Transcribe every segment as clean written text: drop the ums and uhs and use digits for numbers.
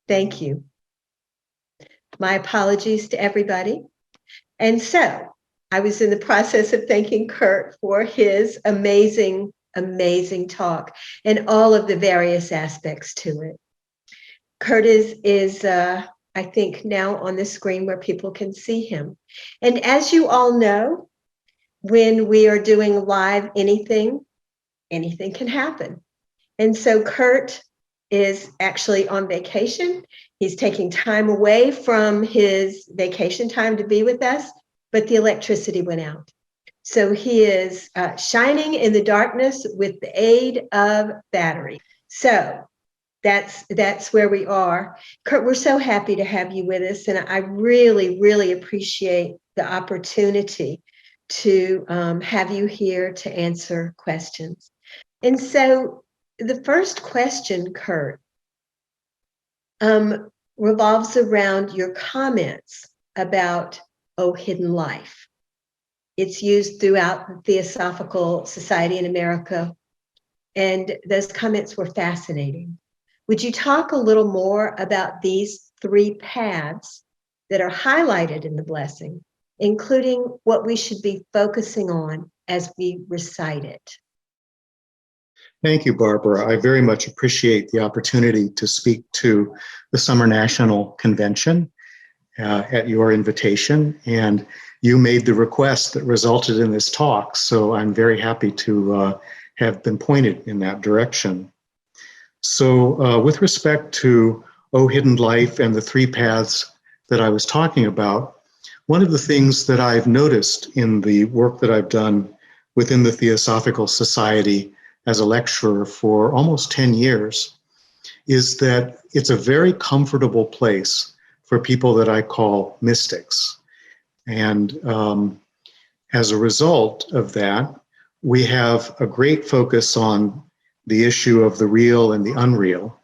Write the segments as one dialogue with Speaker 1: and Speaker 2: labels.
Speaker 1: Thank you. My apologies to everybody. And so I was in the process of thanking Kurt for his amazing, amazing talk and all of the various aspects to it. Kurt is I think, now on the screen where people can see him. And as you all know, when we are doing live anything can happen. And so Kurt is actually on vacation. He's taking time away from his vacation time to be with us, but the electricity went out. So he is shining in the darkness with the aid of battery. So that's where we are. Kurt, we're so happy to have you with us. And I really, really appreciate the opportunity to have you here to answer questions. And so the first question, Kurt, revolves around your comments about, hidden life. It's used throughout the Theosophical Society in America, and those comments were fascinating. Would you talk a little more about these three paths that are highlighted in the blessing, including what we should be focusing on as we recite it?
Speaker 2: Thank you, Barbara. I very much appreciate the opportunity to speak to the Summer National Convention at your invitation, and you made the request that resulted in this talk, so I'm very happy to have been pointed in that direction. So with respect to hidden life and the three paths that I was talking about, one of the things that I've noticed in the work that I've done within the Theosophical Society as a lecturer for almost 10 years is that it's a very comfortable place for people that I call mystics. And as a result of that, we have a great focus on the issue of the real and the unreal.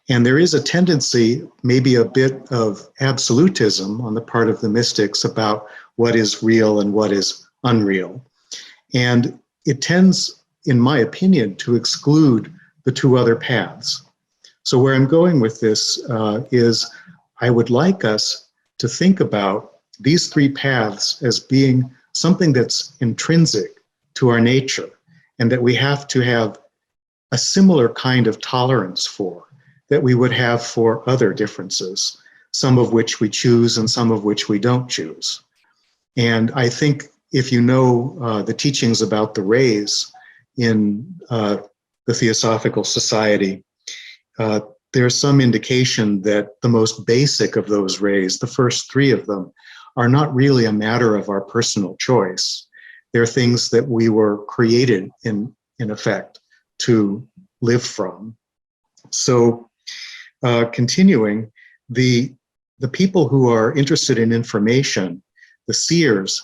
Speaker 2: And there is a tendency, maybe a bit of absolutism on the part of the mystics about what is real and what is unreal. And it tends, in my opinion, to exclude the two other paths. So where I'm going with this is I would like us to think about these three paths as being something that's intrinsic to our nature and that we have to have a similar kind of tolerance for that we would have for other differences, some of which we choose and some of which we don't choose. And I think if you know the teachings about the rays in the Theosophical Society, there's some indication that the most basic of those rays, the first three of them, are not really a matter of our personal choice. They're things that we were created in effect to live from. So continuing, the people who are interested in information, the seers,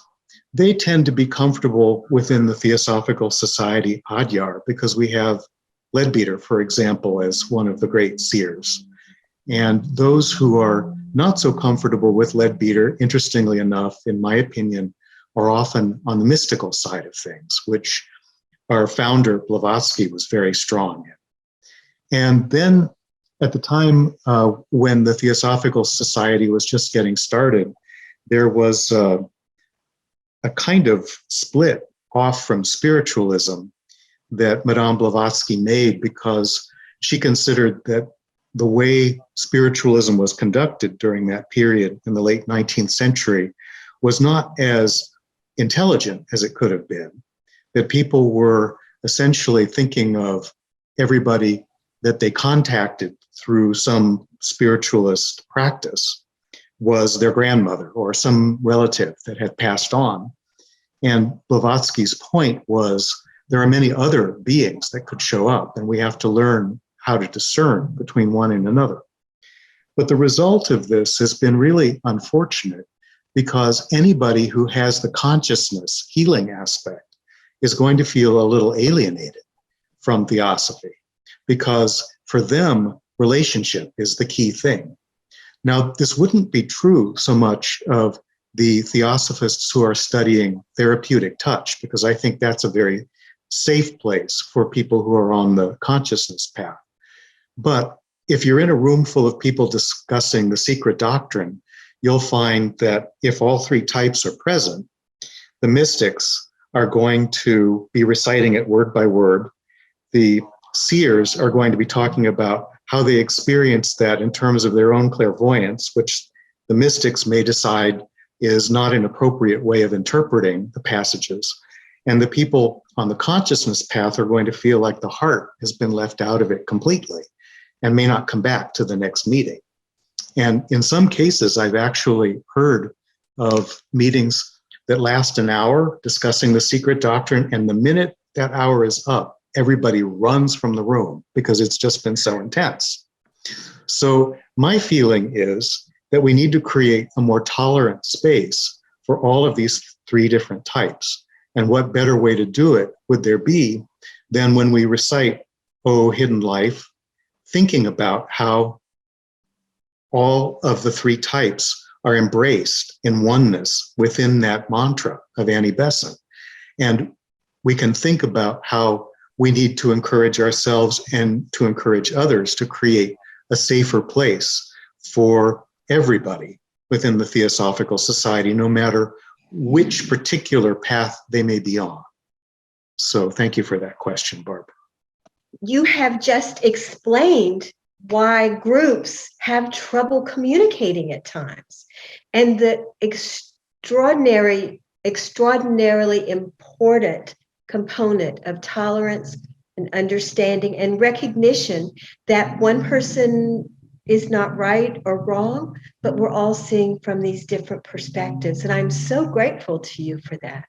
Speaker 2: they tend to be comfortable within the Theosophical Society Adyar because we have Leadbeater, for example, as one of the great seers. And those who are not so comfortable with Leadbeater, interestingly enough, in my opinion, are often on the mystical side of things, which our founder, Blavatsky, was very strong in. And then at the time when the Theosophical Society was just getting started, there was a kind of split off from spiritualism that Madame Blavatsky made because she considered that the way spiritualism was conducted during that period in the late 19th century was not as intelligent as it could have been, that people were essentially thinking of everybody that they contacted through some spiritualist practice was their grandmother or some relative that had passed on. And Blavatsky's point was there are many other beings that could show up, and we have to learn how to discern between one and another. But the result of this has been really unfortunate because anybody who has the consciousness healing aspect is going to feel a little alienated from theosophy because for them, relationship is the key thing. Now, this wouldn't be true so much of the theosophists who are studying therapeutic touch, because I think that's a very safe place for people who are on the consciousness path. But if you're in a room full of people discussing the secret doctrine, you'll find that if all three types are present, the mystics are going to be reciting it word by word. The seers are going to be talking about how they experience that in terms of their own clairvoyance, which the mystics may decide is not an appropriate way of interpreting the passages. And the people on the consciousness path are going to feel like the heart has been left out of it completely and may not come back to the next meeting. And in some cases, I've actually heard of meetings that last an hour discussing the secret doctrine, and the minute that hour is up, everybody runs from the room because it's just been so intense. So my feeling is that we need to create a more tolerant space for all of these three different types. And what better way to do it would there be than when we recite, "Oh, hidden life," thinking about how all of the three types are embraced in oneness within that mantra of Annie Besant. And we can think about how we need to encourage ourselves and to encourage others to create a safer place for everybody within the Theosophical Society, no matter which particular path they may be on. So thank you for that question, Barbara.
Speaker 1: You have just explained why groups have trouble communicating at times, and the extraordinarily important component of tolerance and understanding and recognition that one person is not right or wrong, but we're all seeing from these different perspectives. And I'm so grateful to you for that.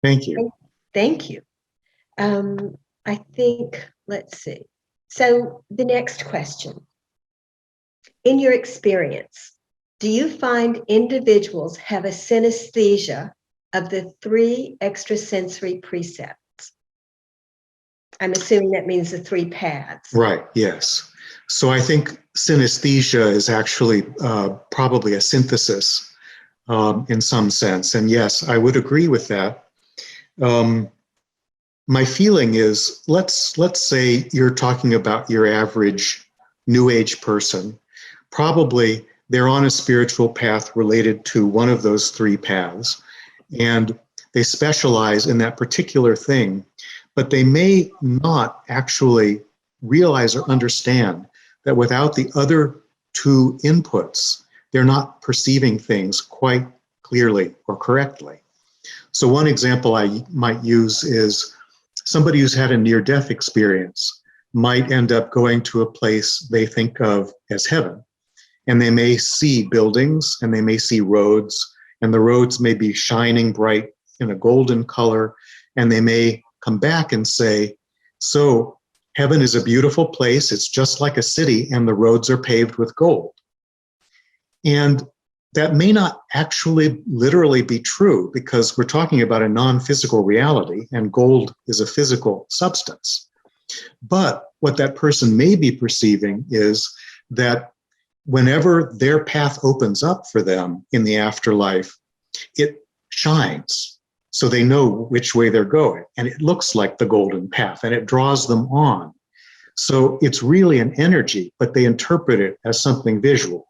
Speaker 2: Thank you.
Speaker 1: Thank you. I think, let's see. So the next question. In your experience, do you find individuals have a synesthesia of the three extrasensory precepts? I'm assuming that means the three paths.
Speaker 2: Right, yes. So I think synesthesia is actually probably a synthesis in some sense. And yes, I would agree with that. My feeling is, let's say you're talking about your average New Age person. Probably they're on a spiritual path related to one of those three paths, and they specialize in that particular thing, but they may not actually realize or understand that without the other two inputs, they're not perceiving things quite clearly or correctly. So one example I might use is somebody who's had a near-death experience might end up going to a place they think of as heaven. And they may see buildings and they may see roads, and the roads may be shining bright in a golden color, and they may come back and say, so heaven is a beautiful place, it's just like a city, and the roads are paved with gold. And that may not actually literally be true, because we're talking about a non-physical reality, and gold is a physical substance. But what that person may be perceiving is that whenever their path opens up for them in the afterlife, it shines. So they know which way they're going, and it looks like the golden path, and it draws them on. So it's really an energy, but they interpret it as something visual.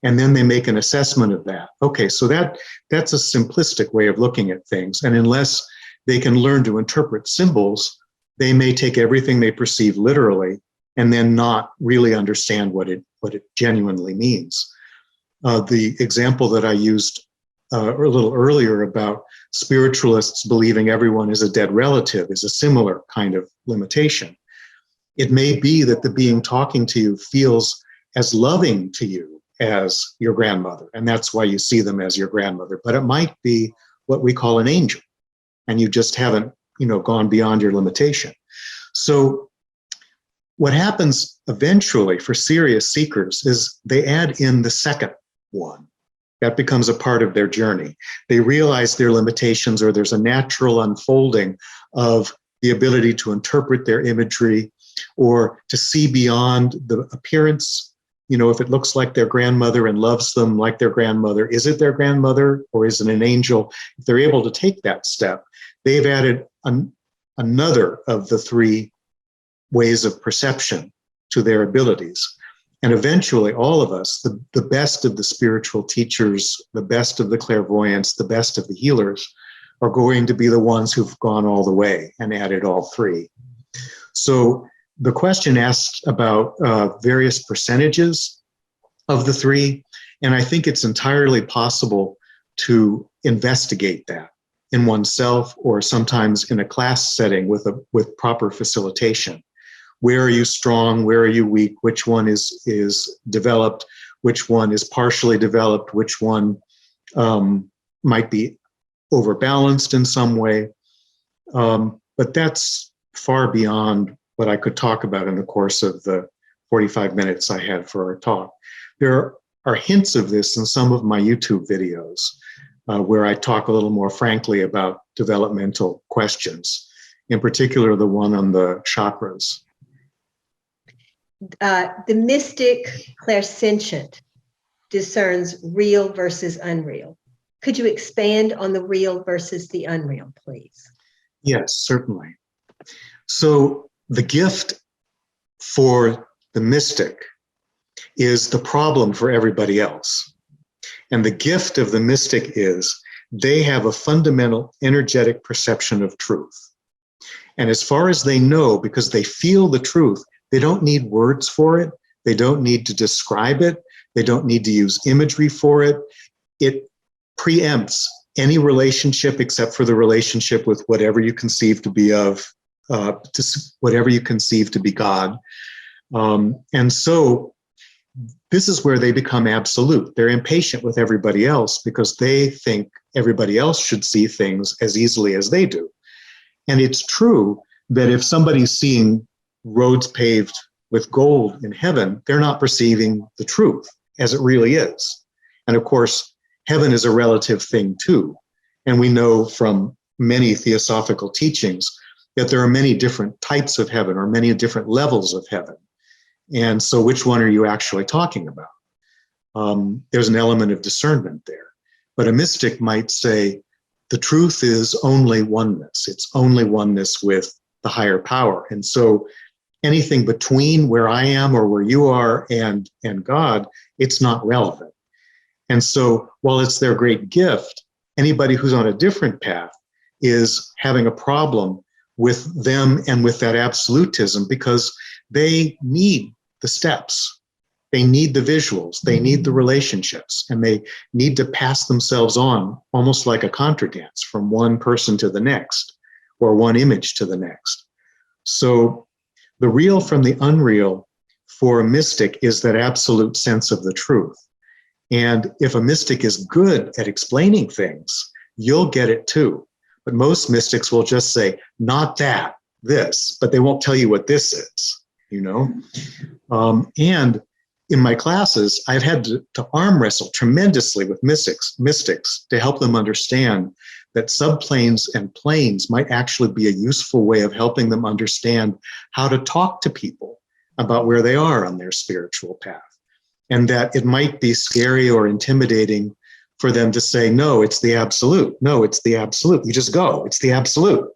Speaker 2: And then they make an assessment of that. Okay, so that's a simplistic way of looking at things. And unless they can learn to interpret symbols, they may take everything they perceive literally and then not really understand what it genuinely means. The example that I used a little earlier about spiritualists believing everyone is a dead relative is a similar kind of limitation. It may be that the being talking to you feels as loving to you as your grandmother, and that's why you see them as your grandmother. But it might be what we call an angel, and you just haven't, gone beyond your limitation. So what happens eventually for serious seekers is they add in the second one. That becomes a part of their journey. They realize their limitations, or there's a natural unfolding of the ability to interpret their imagery or to see beyond the appearance. If it looks like their grandmother and loves them like their grandmother, is it their grandmother or is it an angel? If they're able to take that step, they've added another of the three ways of perception to their abilities. And eventually, all of us, the best of the spiritual teachers, the best of the clairvoyants, the best of the healers, are going to be the ones who've gone all the way and added all three. So the question asked about various percentages of the three, and I think it's entirely possible to investigate that in oneself or sometimes in a class setting with proper facilitation. Where are you strong? Where are you weak? Which one is developed? Which one is partially developed? Which one might be overbalanced in some way? But that's far beyond what I could talk about in the course of the 45 minutes I had for our talk. There are hints of this in some of my YouTube videos where I talk a little more frankly about developmental questions, in particular the one on the chakras.
Speaker 1: The mystic clairsentient discerns real versus unreal. Could you expand on the real versus the unreal, please?
Speaker 2: Yes, certainly. So the gift for the mystic is the problem for everybody else. And the gift of the mystic is they have a fundamental energetic perception of truth. And as far as they know, because they feel the truth, they don't need words for it. They don't need to describe it. They don't need to use imagery for it. It preempts any relationship except for the relationship with whatever you conceive to be whatever you conceive to be God. And so this is where they become absolute. They're impatient with everybody else because they think everybody else should see things as easily as they do. And it's true that if somebody's seeing roads paved with gold in heaven, they're not perceiving the truth as it really is. And of course, heaven is a relative thing too. And we know from many theosophical teachings that there are many different types of heaven or many different levels of heaven. And so which one are you actually talking about? There's an element of discernment there. But a mystic might say, the truth is only oneness. It's only oneness with the higher power. And so anything between where I am or where you are and God, it's not relevant. And so while it's their great gift, anybody who's on a different path is having a problem with them and with that absolutism because they need the steps. They need the visuals. They need the relationships. And they need to pass themselves on almost like a contra dance from one person to the next or one image to the next. So the real from the unreal for a mystic is that absolute sense of the truth. And if a mystic is good at explaining things, you'll get it too. But most mystics will just say, not that, this, but they won't tell you what this is, you know? And in my classes, I've had to arm wrestle tremendously with mystics to help them understand that subplanes and planes might actually be a useful way of helping them understand how to talk to people about where they are on their spiritual path. And that it might be scary or intimidating for them to say, no, it's the absolute. No, it's the absolute. You just go. It's the absolute.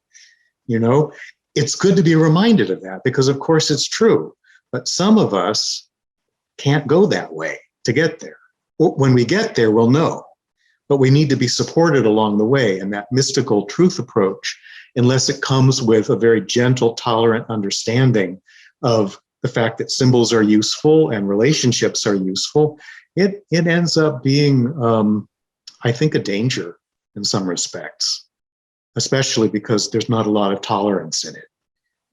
Speaker 2: You know, it's good to be reminded of that because, of course, it's true. But some of us can't go that way to get there. When we get there, we'll know. But we need to be supported along the way. And that mystical truth approach, unless it comes with a very gentle, tolerant understanding of the fact that symbols are useful and relationships are useful, it ends up being, I think, a danger in some respects, especially because there's not a lot of tolerance in it,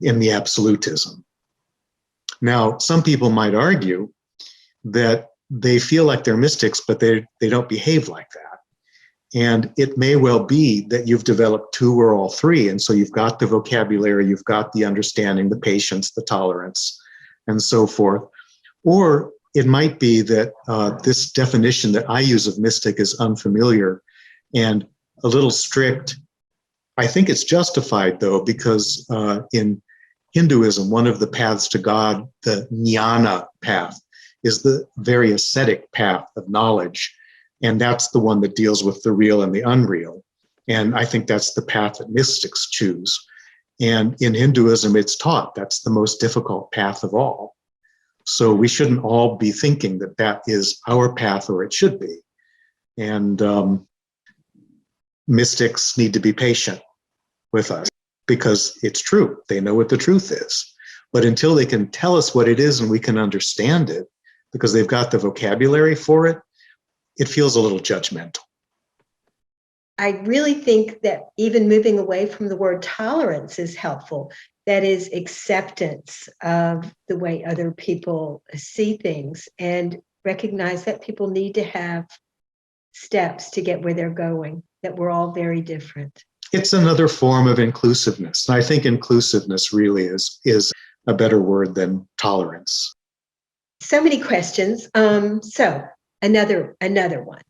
Speaker 2: in the absolutism. Now, some people might argue that they feel like they're mystics, but they don't behave like that. And it may well be that you've developed two or all three. And so you've got the vocabulary, you've got the understanding, the patience, the tolerance, and so forth. Or it might be that this definition that I use of mystic is unfamiliar and a little strict. I think it's justified, though, because in Hinduism, one of the paths to God, the jnana path, is the very ascetic path of knowledge. And that's the one that deals with the real and the unreal. And I think that's the path that mystics choose. And in Hinduism, it's taught that's the most difficult path of all. So we shouldn't all be thinking that that is our path or it should be. And mystics need to be patient with us because it's true. They know what the truth is. But until they can tell us what it is and we can understand it, because they've got the vocabulary for it, it feels a little judgmental.
Speaker 1: I really think that even moving away from the word tolerance is helpful. That is acceptance of the way other people see things and recognize that people need to have steps to get where they're going, that we're all very different.
Speaker 2: It's another form of inclusiveness. And I think inclusiveness really is a better word than tolerance.
Speaker 1: So many questions. So another one.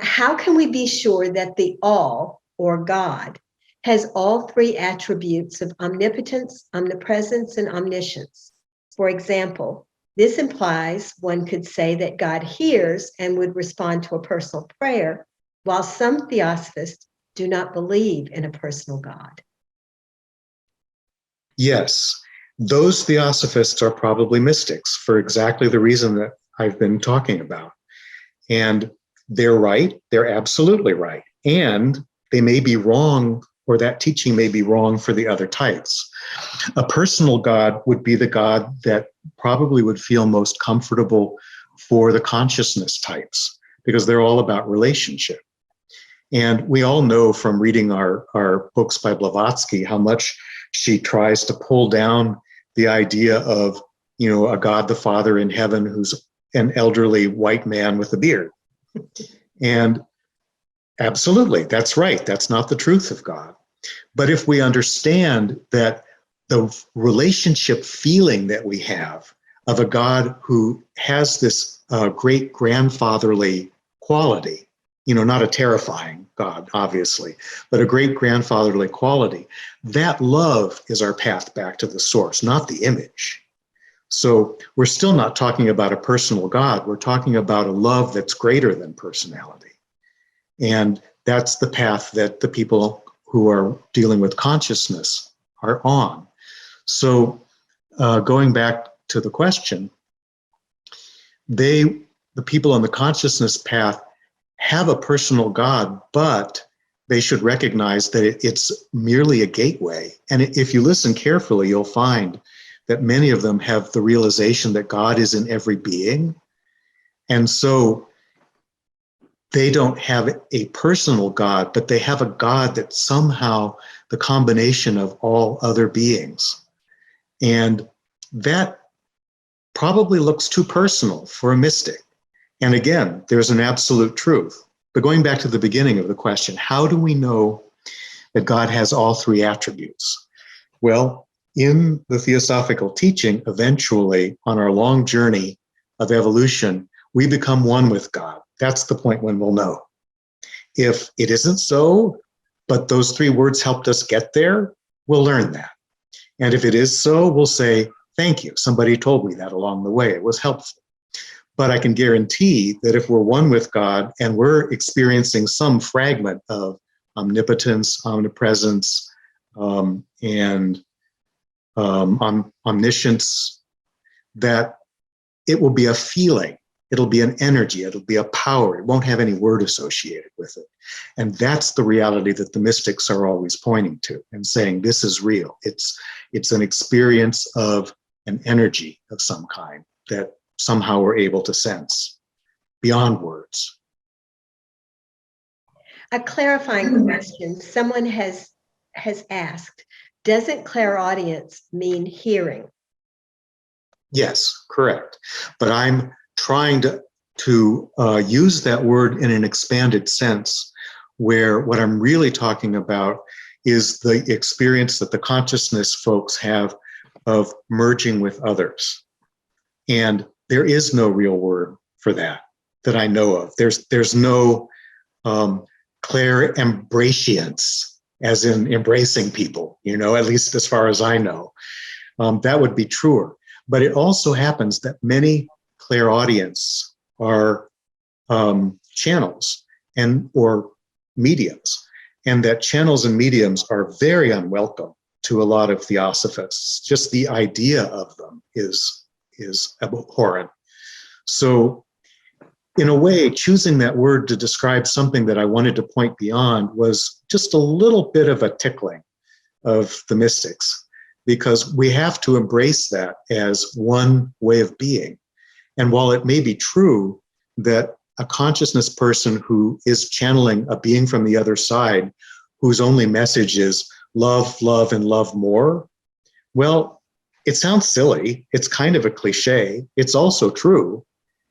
Speaker 1: How can we be sure that the all, or God, has all three attributes of omnipotence, omnipresence, and omniscience? For example, this implies one could say that God hears and would respond to a personal prayer, while some theosophists do not believe in a personal God.
Speaker 2: Yes, those theosophists are probably mystics for exactly the reason that I've been talking about. And they're right. They're absolutely right. And they may be wrong, or that teaching may be wrong for the other types. A personal God would be the God that probably would feel most comfortable for the consciousness types, because they're all about relationship. And we all know from reading our books by Blavatsky how much she tries to pull down the idea of, a God the Father in heaven who's an elderly white man with a beard. And absolutely, that's right. That's not the truth of God. But if we understand that the relationship feeling that we have of a God who has this great grandfatherly quality, not a terrifying God, obviously, but a great grandfatherly quality, that love is our path back to the source, not the image. So we're still not talking about a personal God. We're talking about a love that's greater than personality. And that's the path that the people who are dealing with consciousness are on. So going back to the question, the people on the consciousness path have a personal God, but they should recognize that it's merely a gateway. And if you listen carefully, you'll find that many of them have the realization that God is in every being. And so they don't have a personal God, but they have a God that's somehow the combination of all other beings. And that probably looks too personal for a mystic. And again, there's an absolute truth. But going back to the beginning of the question, how do we know that God has all three attributes? Well, in the Theosophical teaching, eventually, on our long journey of evolution, we become one with God. That's the point when we'll know. If it isn't so, but those three words helped us get there, we'll learn that. And if it is so, we'll say, thank you. Somebody told me that along the way. It was helpful. But I can guarantee that if we're one with God and we're experiencing some fragment of omnipotence, omnipresence, and omniscience, that it will be a feeling. It'll be an energy. It'll be a power. It won't have any word associated with it. And that's the reality that the mystics are always pointing to and saying, this is real. It's an experience of an energy of some kind that somehow we're able to sense beyond words.
Speaker 1: A clarifying question someone has asked, doesn't clairaudience mean hearing?
Speaker 2: Yes, correct. But I'm trying to use that word in an expanded sense, where what I'm really talking about is the experience that the consciousness folks have of merging with others. And there is no real word for that I know of. There's no clairembratience, as in embracing people, at least as far as I know. That would be truer. But it also happens that many clairaudience are channels or mediums, and that channels and mediums are very unwelcome to a lot of theosophists. Just the idea of them is is abhorrent. So in a way, choosing that word to describe something that I wanted to point beyond was just a little bit of a tickling of the mystics, because we have to embrace that as one way of being. And while it may be true that a consciousness person who is channeling a being from the other side, whose only message is love, love, and love more, well, it sounds silly. It's kind of a cliche. It's also true,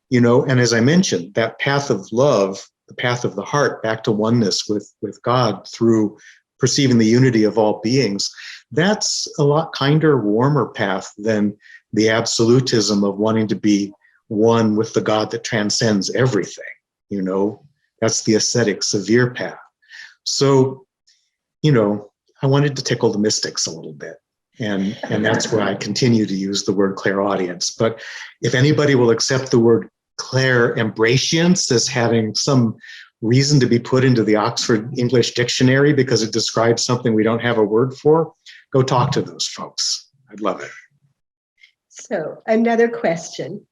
Speaker 2: you know, and as I mentioned, that path of love, the path of the heart back to oneness with God through perceiving the unity of all beings, that's a lot kinder, warmer path than the absolutism of wanting to be one with the God that transcends everything. You know, that's the ascetic, severe path. So, you know, I wanted to tickle the mystics a little bit. And that's where I continue to use the word clairaudience. But if anybody will accept the word clairembratience as having some reason to be put into the Oxford English Dictionary because it describes something we don't have a word for, go talk to those folks. I'd love it.
Speaker 1: So another question.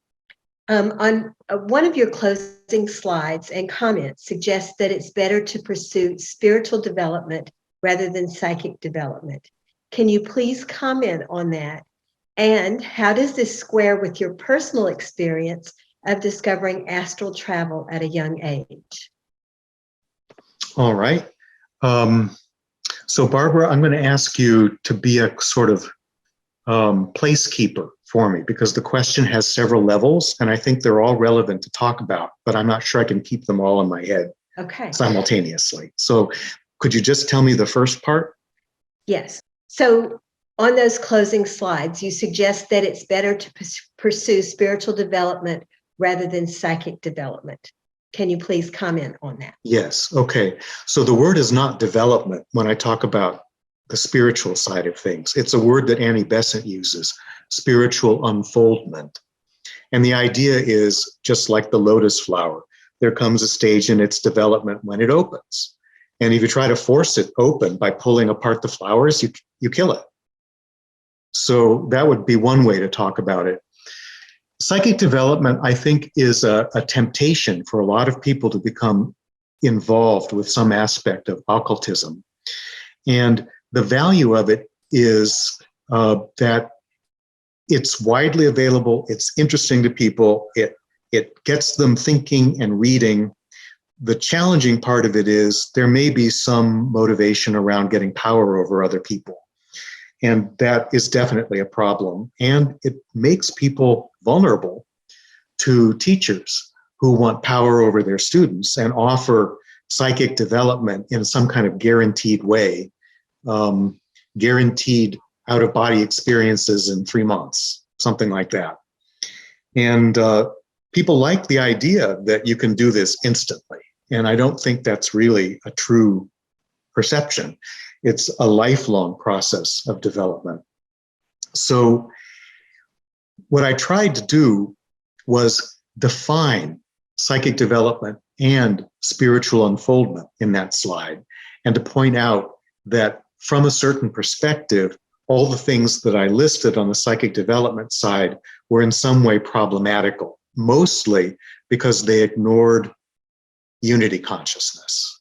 Speaker 1: On one of your closing slides and comments suggests that it's better to pursue spiritual development rather than psychic development. Can you please comment on that? And how does this square with your personal experience of discovering astral travel at a young age?
Speaker 2: All right. So Barbara, I'm going to ask you to be a sort of placekeeper for me, because the question has several levels and I think they're all relevant to talk about, but I'm not sure I can keep them all in my head simultaneously. So could you just tell me the first part?
Speaker 1: Yes. So on those closing slides, you suggest that it's better to pursue spiritual development rather than psychic development. Can you please comment on that?
Speaker 2: Yes. Okay. So the word is not development when I talk about the spiritual side of things. It's a word that Annie Besant uses, spiritual unfoldment. And the idea is just like the lotus flower, there comes a stage in its development when it opens. And if you try to force it open by pulling apart the flowers, you kill it. So that would be one way to talk about it. Psychic development, I think, is a temptation for a lot of people to become involved with some aspect of occultism. And the value of it is that it's widely available, it's interesting to people, it gets them thinking and reading. The challenging part of it is there may be some motivation around getting power over other people. And that is definitely a problem. And it makes people vulnerable to teachers who want power over their students and offer psychic development in some kind of guaranteed way, guaranteed out-of-body experiences in 3 months, something like that. And people like the idea that you can do this instantly. And I don't think that's really a true perception. It's a lifelong process of development. So what I tried to do was define psychic development and spiritual unfoldment in that slide, and to point out that from a certain perspective, all the things that I listed on the psychic development side were in some way problematical, mostly because they ignored unity consciousness.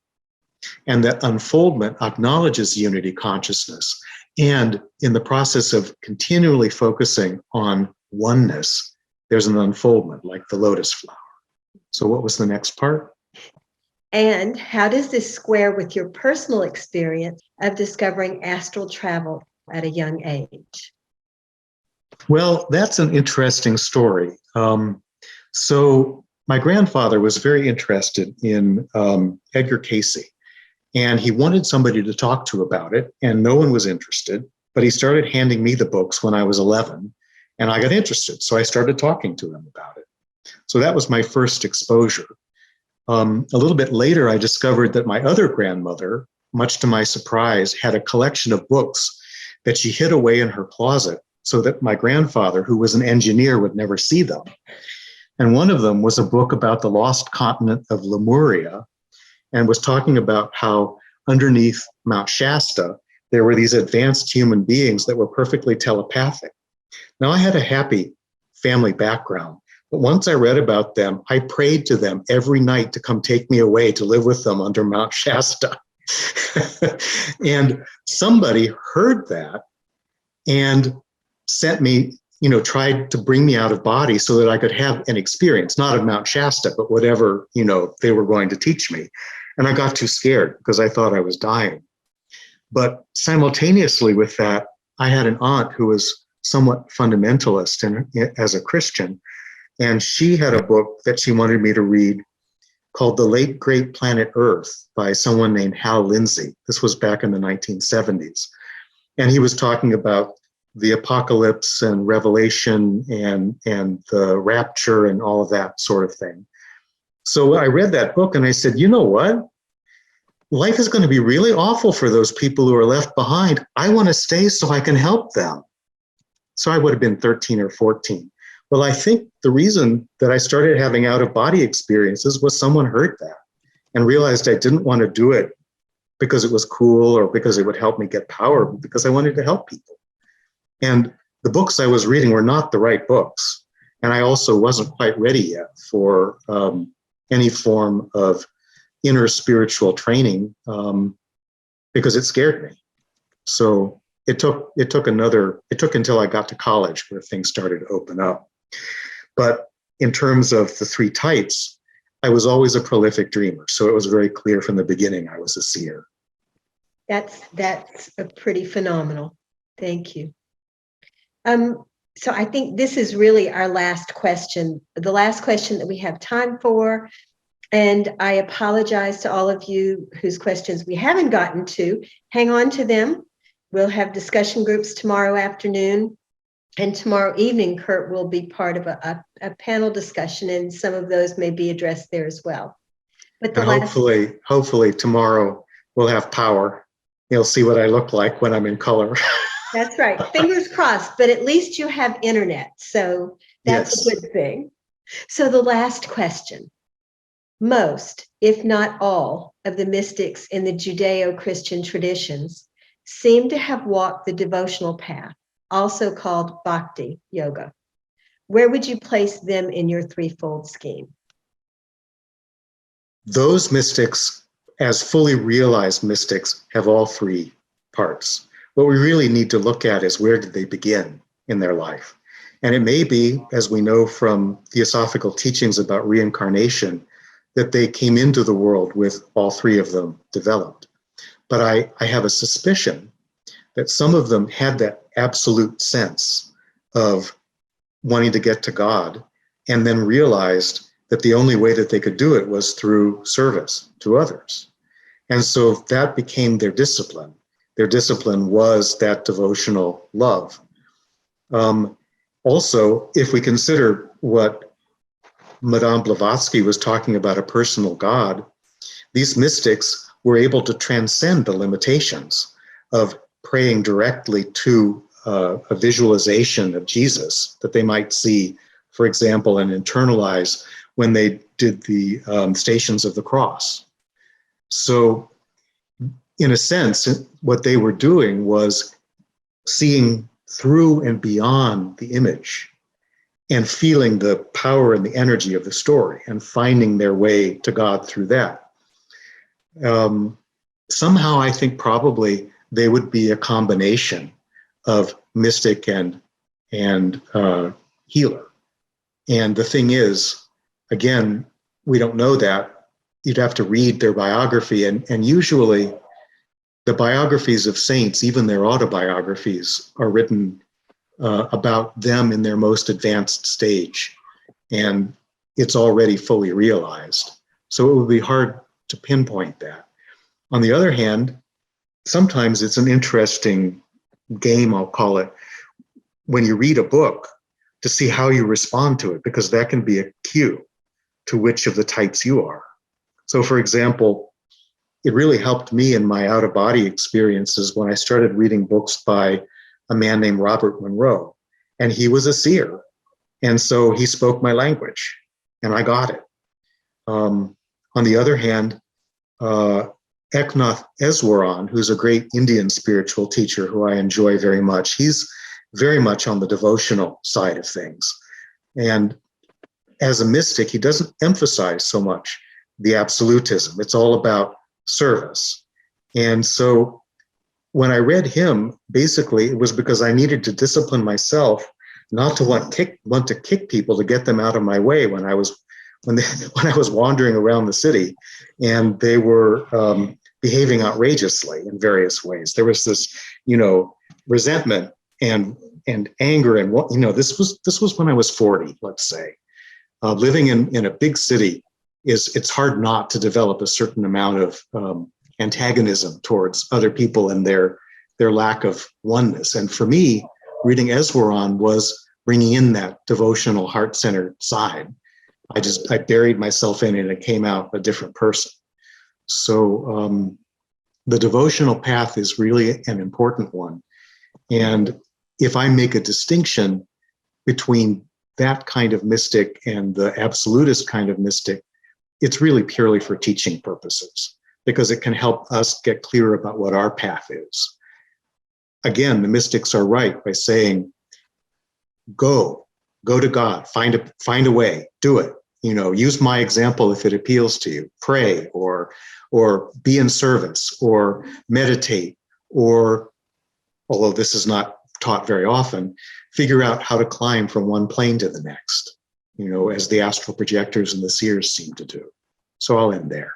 Speaker 2: And that unfoldment acknowledges unity consciousness. And in the process of continually focusing on oneness, there's an unfoldment like the lotus flower. So what was the next part?
Speaker 1: And how does this square with your personal experience of discovering astral travel at a young age?
Speaker 2: Well, that's an interesting story. So my grandfather was very interested in Edgar Cayce, and he wanted somebody to talk to about it, and no one was interested, but he started handing me the books when I was 11, and I got interested, so I started talking to him about it. So that was my first exposure. A little bit later, I discovered that my other grandmother, much to my surprise, had a collection of books that she hid away in her closet so that my grandfather, who was an engineer, would never see them. And one of them was a book about the lost continent of Lemuria, and was talking about how underneath Mount Shasta, there were these advanced human beings that were perfectly telepathic. Now, I had a happy family background. But once I read about them, I prayed to them every night to come take me away to live with them under Mount Shasta. And somebody heard that and sent me, tried to bring me out of body so that I could have an experience, not of Mount Shasta, but whatever, they were going to teach me. And I got too scared because I thought I was dying. But simultaneously with that, I had an aunt who was somewhat fundamentalist as a Christian. And she had a book that she wanted me to read called The Late Great Planet Earth by someone named Hal Lindsey. This was back in the 1970s. And he was talking about the apocalypse and Revelation and the rapture and all of that sort of thing. So I read that book and I said, you know what? Life is going to be really awful for those people who are left behind. I want to stay so I can help them. So I would have been 13 or 14. Well, I think the reason that I started having out-of-body experiences was someone heard that and realized I didn't want to do it because it was cool or because it would help me get power, but because I wanted to help people. And the books I was reading were not the right books. And I also wasn't quite ready yet for any form of inner spiritual training because it scared me. So it took until I got to college where things started to open up. But in terms of the three types, I was always a prolific dreamer. So it was very clear from the beginning I was a seer.
Speaker 1: That's a pretty phenomenal. Thank you. So I think this is really our last question, the last question that we have time for. And I apologize to all of you whose questions we haven't gotten to. Hang on to them. We'll have discussion groups tomorrow afternoon. And tomorrow evening, Kurt will be part of a panel discussion, and some of those may be addressed there as well. But
Speaker 2: hopefully tomorrow we'll have power. You'll see what I look like when I'm in color.
Speaker 1: That's right. Fingers crossed, but at least you have internet. So that's
Speaker 2: Yes.
Speaker 1: a good thing. So the last question. Most, if not all, of the mystics in the Judeo-Christian traditions seem to have walked the devotional path, also called bhakti yoga. Where would you place them in your threefold scheme?
Speaker 2: Those mystics, as fully realized mystics, have all three parts. What we really need to look at is where did they begin in their life? And it may be, as we know from theosophical teachings about reincarnation, that they came into the world with all three of them developed. But I have a suspicion that some of them had that absolute sense of wanting to get to God and then realized that the only way that they could do it was through service to others. And so that became their discipline. Their discipline was that devotional love. Also, if we consider what Madame Blavatsky was talking about, a personal God, these mystics were able to transcend the limitations of praying directly to a visualization of Jesus that they might see, for example, and internalize when they did the Stations of the Cross. So in a sense, what they were doing was seeing through and beyond the image and feeling the power and the energy of the story and finding their way to God through that. Somehow I think probably they would be a combination of mystic and healer. And the thing is, again, we don't know that. You'd have to read their biography, and usually the biographies of saints, even their autobiographies, are written about them in their most advanced stage, and it's already fully realized. So it would be hard to pinpoint that. On the other hand, sometimes it's an interesting game, I'll call it, when you read a book to see how you respond to it, because that can be a cue to which of the types you are. So for example, it really helped me in my out-of-body experiences when I started reading books by a man named Robert Monroe, and he was a seer. And so he spoke my language and I got it. On the other hand, Eknath Eswaran, who's a great Indian spiritual teacher who I enjoy very much, he's very much on the devotional side of things. And as a mystic, he doesn't emphasize so much the absolutism. It's all about service. And so when I read him, basically it was because I needed to discipline myself not to want to kick people to get them out of my way when I was wandering around the city and they were behaving outrageously in various ways. There was this, resentment and anger, and this was when I was 40, let's say. Living in a big city it's hard not to develop a certain amount of antagonism towards other people and their lack of oneness. And for me, reading Eswaran was bringing in that devotional, heart-centered side. I buried myself in it and it came out a different person. So the devotional path is really an important one. And if I make a distinction between that kind of mystic and the absolutist kind of mystic, it's really purely for teaching purposes, because it can help us get clear about what our path is. Again, the mystics are right by saying, go to God, find a way, do it. Use my example if it appeals to you. Pray or be in service or meditate, or, although this is not taught very often, figure out how to climb from one plane to the next, as the astral projectors and the seers seem to do. So I'll end there.